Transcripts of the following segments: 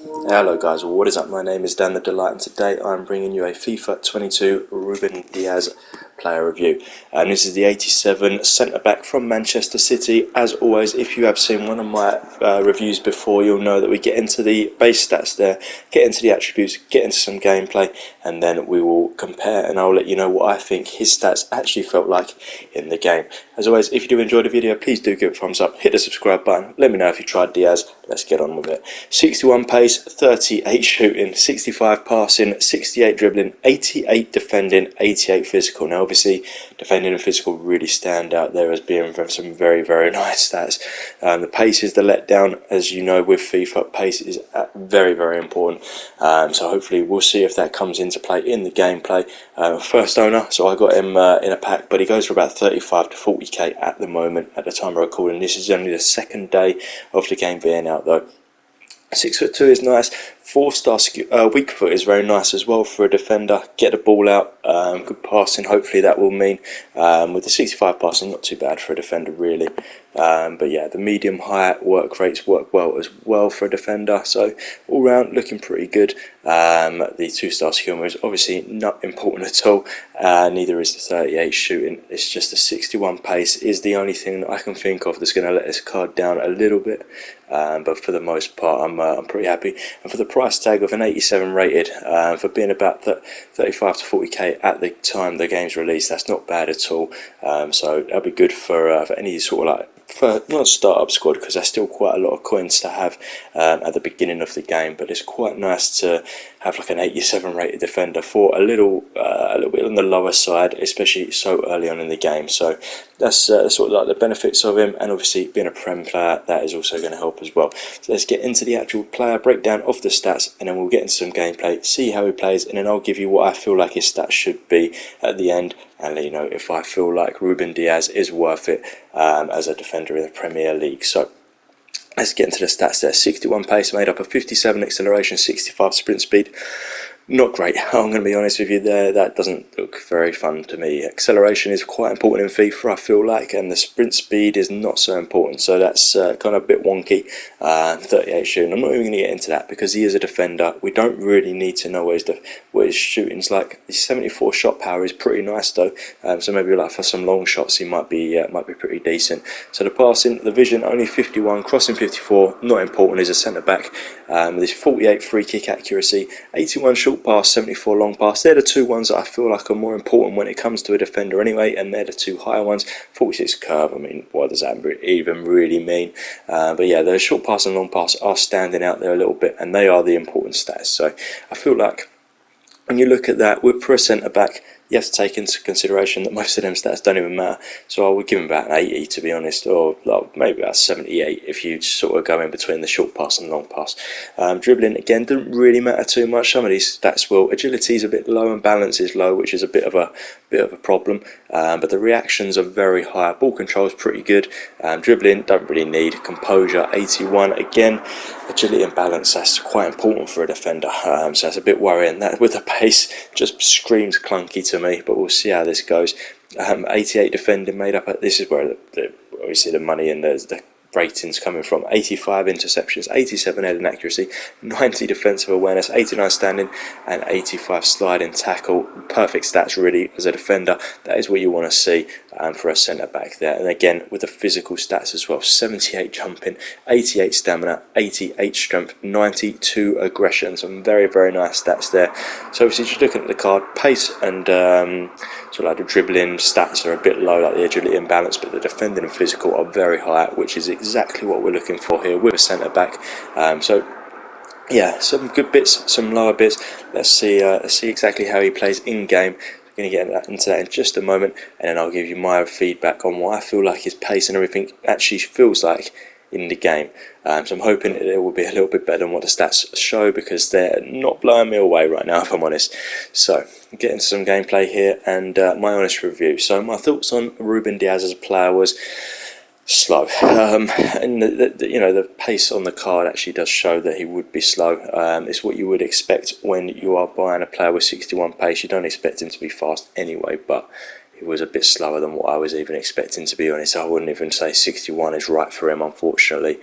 Hello guys, what is up? My name is Dan the Delight, and today I'm bringing you a FIFA 22 Ruben Diaz player review. And this is the 87 centre back from Manchester City. As always, if you have seen one of my reviews before, you'll know that we get into the base stats there, get into the attributes, get into some gameplay, and then we will compare, and I'll let you know what I think his stats actually felt like in the game. As always, if you do enjoy the video, please do give it a thumbs up, hit the subscribe button, let me know if you tried Diaz. Let's get on with it. 61 pace, 38 shooting, 65 passing, 68 dribbling, 88 defending, 88 physical. Now obviously defending and physical really stand out there as being some very nice stats. The pace is the letdown, as you know with FIFA. Pace is very important, so hopefully we'll see if that comes into play in the gameplay. First owner, so I got him in a pack, but he goes for about 35 to 40k at the moment, at the time of recording. This is only the second day of the game being out though. 6'2" is nice. 4-star weak foot is very nice as well for a defender. Get the ball out, good passing. Hopefully that will mean with the 65 passing, not too bad for a defender really. But yeah, the medium height work rates work well as well for a defender. So all round looking pretty good. The 2-star skill is obviously not important at all. Neither is the 38 shooting. It's just the 61 pace is the only thing that I can think of that's going to let this card down a little bit. But for the most part, I'm pretty happy. And for the price tag of an 87 rated, for being about 35 to 40k at the time the game's released, that's not bad at all. So that'll be good for any sort of for not a startup squad, because there's still quite a lot of coins to have at the beginning of the game, but it's quite nice to have like an 87 rated defender for a little bit on the lower side, especially so early on in the game. So that's sort of like the benefits of him, and obviously being a Prem player, that is also going to help as well. So let's get into the actual player breakdown of the stats, and then we'll get into some gameplay, see how he plays, and then I'll give you what I feel like his stats should be at the end, and let you know if I feel like Ruben Diaz is worth it as a defender in the Premier League. So let's get into the stats there. 61 pace made up of 57 acceleration, 65 sprint speed. Not great, I'm going to be honest with you there. That doesn't look very fun to me. Acceleration is quite important in FIFA, I feel like, and the sprint speed is not so important, so that's kind of a bit wonky. 38 shooting, I'm not even going to get into that because he is a defender. We don't really need to know what his shooting's like. His 74 shot power is pretty nice though, so maybe like for some long shots he might be pretty decent. So the passing, the vision, only 51, crossing 54, not important. He's a centre back. There's 48 free kick accuracy, 81 short pass, 74 long pass. They're the two ones that I feel like are more important when it comes to a defender anyway, and they're the two higher ones. 46 curve, I mean, what does that even really mean? But yeah, the short pass and long pass are standing out there a little bit, and they are the important stats. So I feel like when you look at that, for a centre back, you have to take into consideration that most of them stats don't even matter. So I would give him about an 80 to be honest, or maybe about 78 if you sort of go in between the short pass and long pass. Dribbling again doesn't really matter too much. Some of these stats will. Agility is a bit low and balance is low, which is a bit of a problem. But the reactions are very high. Ball control is pretty good. Dribbling don't really need. Composure 81 again. Agility and balance, that's quite important for a defender. So that's a bit worrying. That with the pace just screams clunky to me, but we'll see how this goes. 88 defending made up. This is where obviously the money and the ratings coming from. 85 interceptions, 87 heading accuracy, 90 defensive awareness, 89 standing, and 85 sliding tackle. Perfect stats really as a defender. That is what you want to see for a centre back there. And again with the physical stats as well, 78 jumping, 88 stamina, 88 strength, 92 aggression. Some very nice stats there. So obviously just looking at the card, pace and sort of like the dribbling stats are a bit low, like the agility and balance, but the defending and physical are very high, which is exactly what we're looking for here with a centre back. So yeah, some good bits, some lower bits. Let's see exactly how he plays in game. Going to get into that in just a moment, and then I'll give you my feedback on what I feel like his pace and everything actually feels like in the game. So I'm hoping it will be a little bit better than what the stats show, because they're not blowing me away right now if I'm honest. So get into some gameplay here and my honest review. So my thoughts on Ruben Diaz as a player was slow, and the pace on the card actually does show that he would be slow. It's what you would expect when you are buying a player with 61 pace. You don't expect him to be fast anyway, but he was a bit slower than what I was even expecting, to be honest. I wouldn't even say 61 is right for him, unfortunately.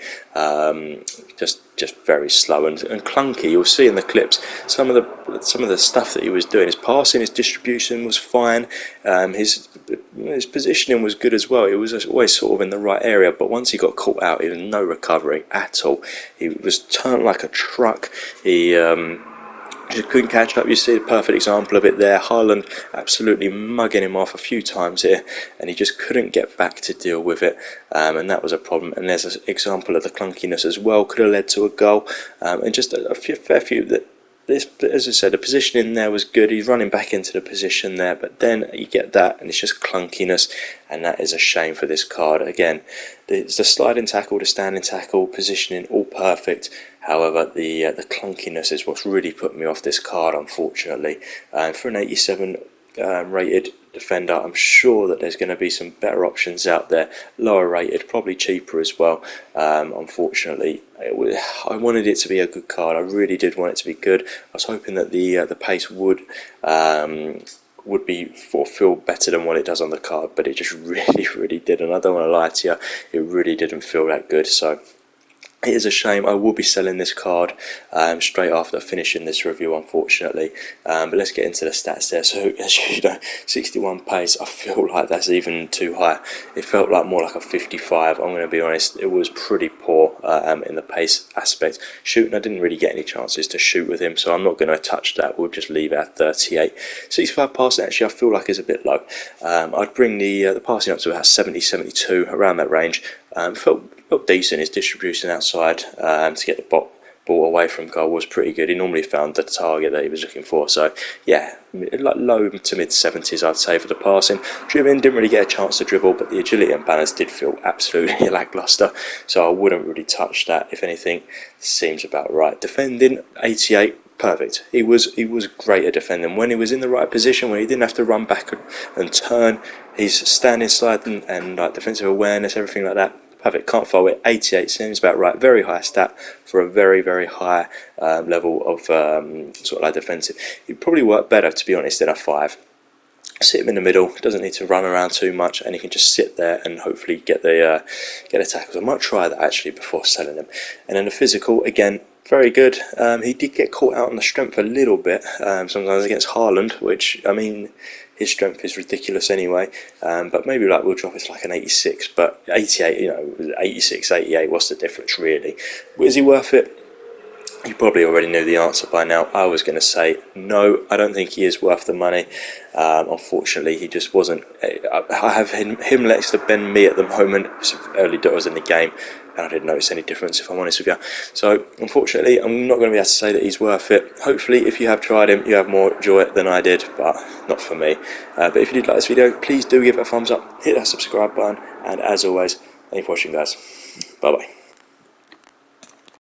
Just very slow and clunky. You'll see in the clips some of the stuff that he was doing. His passing, his distribution was fine. His positioning was good as well. He was always sort of in the right area, but once he got caught out, he was no recovery at all. He was turned like a truck. He just couldn't catch up. You see the perfect example of it there. Haaland absolutely mugging him off a few times here, and he just couldn't get back to deal with it, and that was a problem. And there's an example of the clunkiness as well. Could have led to a goal, and just a fair few that. As I said, the positioning there was good. He's running back into the position there, but then you get that, and it's just clunkiness, and that is a shame for this card. Again, the sliding tackle, the standing tackle, positioning, all perfect. However, the clunkiness is what's really put me off this card, unfortunately. For an 87 rated defender, I'm sure that there's going to be some better options out there, lower rated, probably cheaper as well. Unfortunately, I wanted it to be a good card. I really did want it to be good. I was hoping that the pace would be feel better than what it does on the card, but it just really didn't. I don't want to lie to you, it really didn't feel that good. So it is a shame. I will be selling this card straight after finishing this review, unfortunately. But let's get into the stats there. So, as you know, 61 pace, I feel like that's even too high. It felt like more like a 55. I'm going to be honest, it was pretty poor in the pace aspect. Shooting, I didn't really get any chances to shoot with him, so I'm not going to touch that. We'll just leave it at 38. 65 passing, actually, I feel like is a bit low. I'd bring the passing up to about 70, 72, around that range. Felt decent. His distribution outside to get the ball away from goal was pretty good. He normally found the target that he was looking for. So yeah, like low to mid 70s, I'd say, for the passing. Dribbling, didn't really get a chance to dribble, but the agility and balance did feel absolutely lackluster. So I wouldn't really touch that. If anything, seems about right. Defending, 88. Perfect. He was great at defending. When he was in the right position, when he didn't have to run back and turn, his standing, sliding, and like defensive awareness, everything like that. Perfect. Can't fault it. 88 seems about right. Very high stat for a very high level of sort of like defensive. He'd probably work better, to be honest, than a 5. Sit him in the middle. Doesn't need to run around too much, and he can just sit there and hopefully get the tackles. I might try that actually before selling him. And then the physical, again, very good. He did get caught out on the strength a little bit, sometimes against Haaland, which, I mean, his strength is ridiculous anyway. But maybe like we'll drop it to like an 86, but 88, you know, 86, 88, what's the difference really? Is he worth it? You probably already knew the answer by now. I was going to say no, I don't think he is worth the money. Unfortunately, he just wasn't. I have him next to Ben Mee at the moment. It's early doors in the game, and I didn't notice any difference, if I'm honest with you. So, unfortunately, I'm not going to be able to say that he's worth it. Hopefully, if you have tried him, you have more joy than I did, but not for me. But if you did like this video, please do give it a thumbs up, hit that subscribe button, and as always, thank you for watching, guys. Bye-bye.